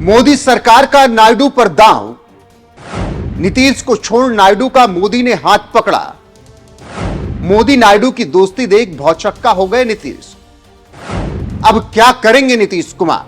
मोदी सरकार का नायडू पर दांव, नीतीश को छोड़ नायडू का मोदी ने हाथ पकड़ा। मोदी नायडू की दोस्ती देख भौचक्का हो गए नीतीश। अब क्या करेंगे नीतीश कुमार?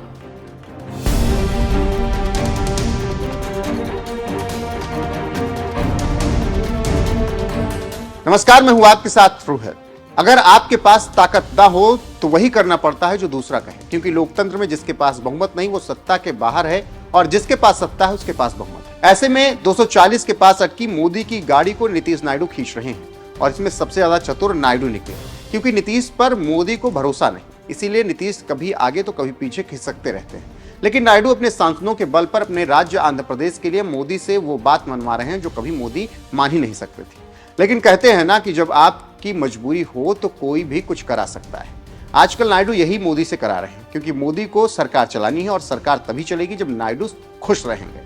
नमस्कार, मैं हूं आपके साथ रोहित। अगर आपके पास ताकत ना हो तो वही करना पड़ता है जो दूसरा कहे, क्योंकि लोकतंत्र में जिसके पास बहुमत नहीं वो सत्ता के बाहर है और जिसके पास सत्ता है उसके पास बहुमत है। ऐसे में 240 के पास अटकी मोदी की गाड़ी को नीतीश नायडू खींच रहे हैं और इसमें सबसे ज्यादा चतुर नायडू निकले, क्योंकि नीतीश पर मोदी को भरोसा नहीं। इसीलिए नीतीश कभी आगे तो कभी पीछे खिसकते रहते हैं। लेकिन नायडू अपने सांसदों के बल पर अपने राज्य आंध्र प्रदेश के लिए मोदी से वो बात मनवा रहे हैं जो कभी मोदी मान ही नहीं सकते थे। लेकिन कहते हैं ना कि जब आपकी मजबूरी हो तो कोई भी कुछ करा सकता है। आजकल नायडू यही मोदी से करा रहे हैं, क्योंकि मोदी को सरकार चलानी है और सरकार तभी चलेगी जब नायडू खुश रहेंगे।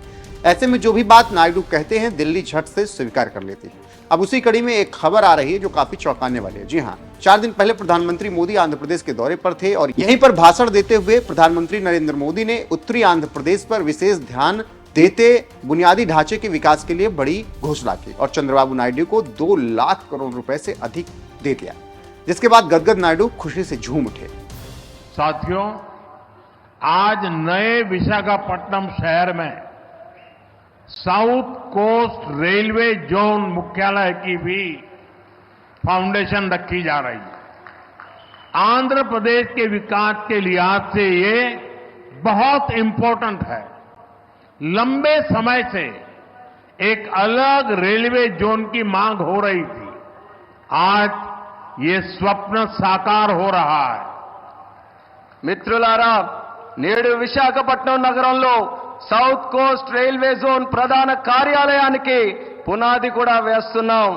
ऐसे में जो भी बात नायडू कहते हैं दिल्ली झट से स्वीकार कर लेती है। अब उसी कड़ी में एक खबर आ रही है जो काफी चौंकाने वाली है। जी हाँ, 4 दिन पहले प्रधानमंत्री मोदी आंध्र प्रदेश के दौरे पर थे और यहीं पर भाषण देते हुए प्रधानमंत्री नरेंद्र मोदी ने उत्तरी आंध्र प्रदेश पर विशेष ध्यान देते बुनियादी ढांचे के विकास के लिए बड़ी घोषणा की और चंद्रबाबू नायडू को 2 लाख करोड़ रुपए से अधिक दे दिया, जिसके बाद गदगद नायडू खुशी से झूम उठे। साथियों, आज नए विशाखापट्टनम शहर में साउथ कोस्ट रेलवे जोन मुख्यालय की भी फाउंडेशन रखी जा रही है। आंध्र प्रदेश के विकास के लिहाज से ये बहुत इंपॉर्टेंट है। लंबे समय से एक अलग रेलवे जोन की मांग हो रही थी। आज ये स्वप्न साकार हो रहा है। మిత్రులారా, నేడు విశాఖపట్నం నగరంలో సౌత్ కోస్ట్ రైల్వే జోన్ ప్రధాన కార్యాలయానికి పునాది కూడా వేస్తున్నాం.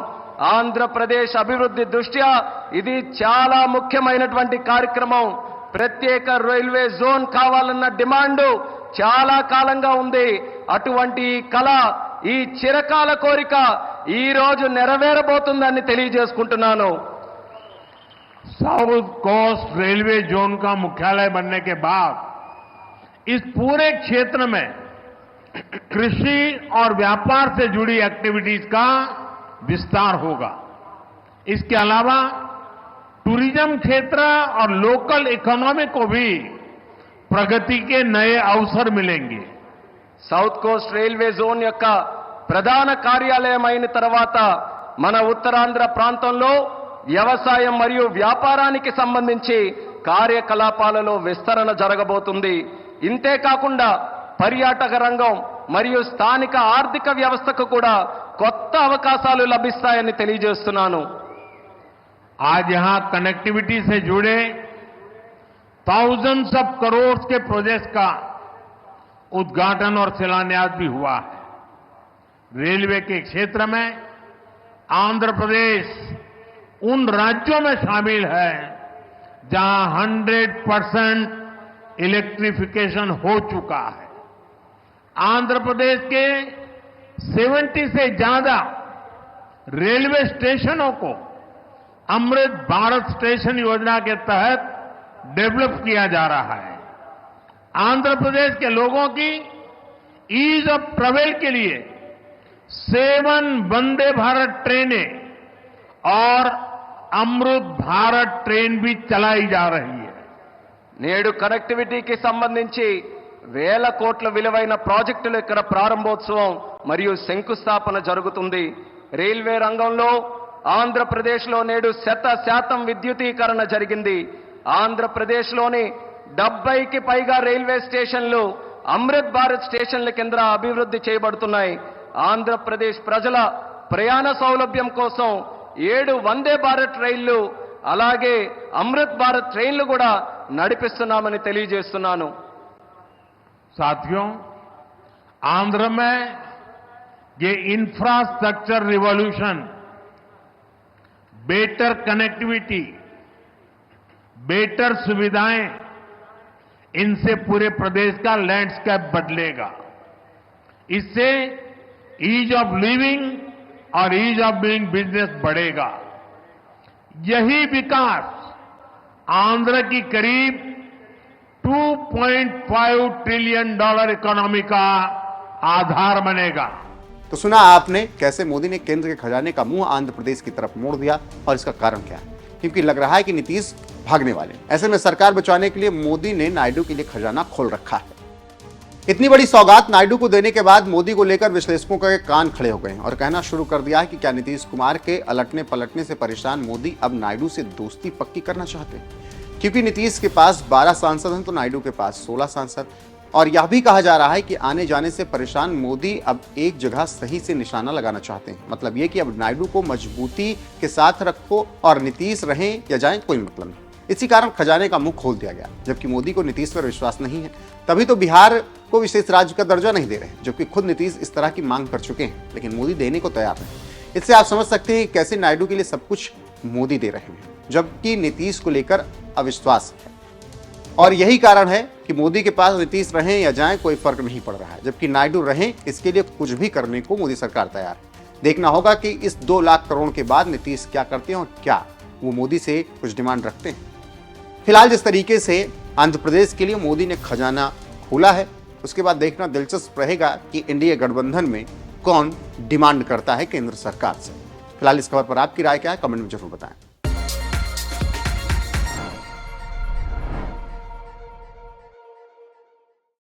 ఆంధ్రప్రదేశ్ అభివృద్ధి దృష్ట్యా ఇది చాలా ముఖ్యమైనటువంటి కార్యక్రమం. ప్రత్యేక రైల్వే జోన్ కావాలన్న డిమాండ్ చాలా కాలంగా ఉంది. అటువంటి కళ, ఈ చిరకాల కోరిక ఈ రోజు నెరవేరబోతుందని తెలియజేసుకుంటున్నాను. साउथ कोस्ट रेलवे जोन का मुख्यालय बनने के बाद इस पूरे क्षेत्र में कृषि और व्यापार से जुड़ी एक्टिविटीज का विस्तार होगा। इसके अलावा टूरिज्म क्षेत्र और लोकल इकोनॉमी को भी प्रगति के नए अवसर मिलेंगे। సౌత్ కోస్ట్ రైల్వే జోన్ యొక్క ప్రధాన కార్యాలయం అయిన తర్వాత మన ఉత్తరాంధ్ర ప్రాంతంలో వ్యవసాయం మరియు వ్యాపారానికి సంబంధించి కార్యకలాపాలలో విస్తరణ జరగబోతుంది. ఇంతే కాకుండా పర్యాటక రంగం మరియు స్థానిక ఆర్థిక వ్యవస్థకు కూడా కొత్త అవకాశాలు లభిస్తాయని తెలియజేస్తున్నాను. आज यहां कनेक्टिविटी से जुड़े thousands ऑफ करोड़ के प्रोजेक्ट का उद्घाटन और शिलान्यास भी हुआ है। रेलवे के क्षेत्र में आंध्र प्रदेश उन राज्यों में शामिल है जहां 100% इलेक्ट्रिफिकेशन हो चुका है। आंध्र प्रदेश के 70 से ज्यादा रेलवे स्टेशनों को अमृत भारत स्टेशन योजना के तहत डेवलप किया जा रहा है। आंध्र प्रदेश के लोगों की ईज ऑफ ट्रेवल के लिए 7 वंदे भारत ट्रेनें और अमृत भारत ट्रेन भी चलाई जा रही है। నేడు కనెక్టివిటీకి సంబంధించి వేల కోట్ల విలువైన ప్రాజెక్టులు ఇక్కడ ప్రారంభోత్సవం మరియు శంకుస్థాపన జరుగుతుంది. రైల్వే రంగంలో ఆంధ్రప్రదేశ్లో నేడు 100% విద్యుదీకరణ జరిగింది. ఆంధ్రప్రదేశ్లోని 70కి పైగా రైల్వే స్టేషన్లు అమృత్ భారత్ స్టేషన్ల కింద అభివృద్ధి చేయబడుతున్నాయి. ఆంధ్రప్రదేశ్ ప్రజల ప్రయాణ సౌలభ్యం కోసం 7 వందే భారత్ రైళ్లు అలాగే అమృత్ భారత్ ట్రైన్లు కూడా నడిపిస్తున్నామని తెలియజేస్తున్నాను. साथियों, आंध्र में ये infrastructure revolution, better connectivity, better सुविधाएं, इनसे पूरे प्रदेश का लैंडस्केप बदलेगा। इससे ईज ऑफ लिविंग और ईज ऑफ डूइंग बिजनेस बढ़ेगा। यही विकास आंध्र की करीब $2.5 ट्रिलियन इकोनॉमी का आधार बनेगा। तो सुना आपने कैसे मोदी ने केंद्र के खजाने का मुंह आंध्र प्रदेश की तरफ मोड़ दिया, और इसका कारण क्या है? क्योंकि लग रहा है कि नीतीश भागने वाले हैं। ऐसे में सरकार बचाने के लिए मोदी ने नायडू के लिए खजाना खोल रखा है। इतनी बड़ी सौगात नायडू को देने के बाद मोदी को लेकर विश्लेषकों के कान खड़े हो गए हैं और कहना शुरू कर दिया है कि क्या नीतीश कुमार के अलटने पलटने से परेशान मोदी अब नायडू से दोस्ती पक्की करना चाहते हैं? क्योंकि नीतीश के पास 12 सांसद हैं तो नायडू के पास 16 सांसद, और यह भी कहा जा रहा है कि आने जाने से परेशान मोदी अब एक जगह सही से निशाना लगाना चाहते हैं। मतलब ये कि अब नायडू को मजबूती के साथ रखो और नीतीश रहें या जाएं, कोई मतलब नहीं। इसी कारण खजाने का मुंह खोल दिया गया। जबकि मोदी को नीतीश पर विश्वास नहीं है, तभी तो बिहार को विशेष राज्य का दर्जा नहीं दे रहे, जबकि खुद नीतीश इस तरह की मांग कर चुके हैं, लेकिन मोदी देने को तैयार नहीं। इससे आप समझ सकते हैं कैसे नायडू के लिए सब कुछ मोदी दे रहे हैं, जबकि नीतीश को लेकर अविश्वास है। और यही कारण है कि मोदी के पास नीतीश रहें या जाएं कोई फर्क नहीं पड़ रहा है, जबकि नायडू रहें इसके लिए कुछ भी करने को मोदी सरकार तैयार है। देखना होगा कि इस 2 लाख करोड़ के बाद नीतीश क्या करते हैं और क्या वो मोदी से कुछ डिमांड रखते हैं। फिलहाल जिस तरीके से आंध्र प्रदेश के लिए मोदी ने खजाना खोला है, उसके बाद देखना दिलचस्प रहेगा कि इंडिया गठबंधन में कौन डिमांड करता है केंद्र सरकार से। फिलहाल इस खबर पर आपकी राय क्या है, कमेंट में जरूर बताएं।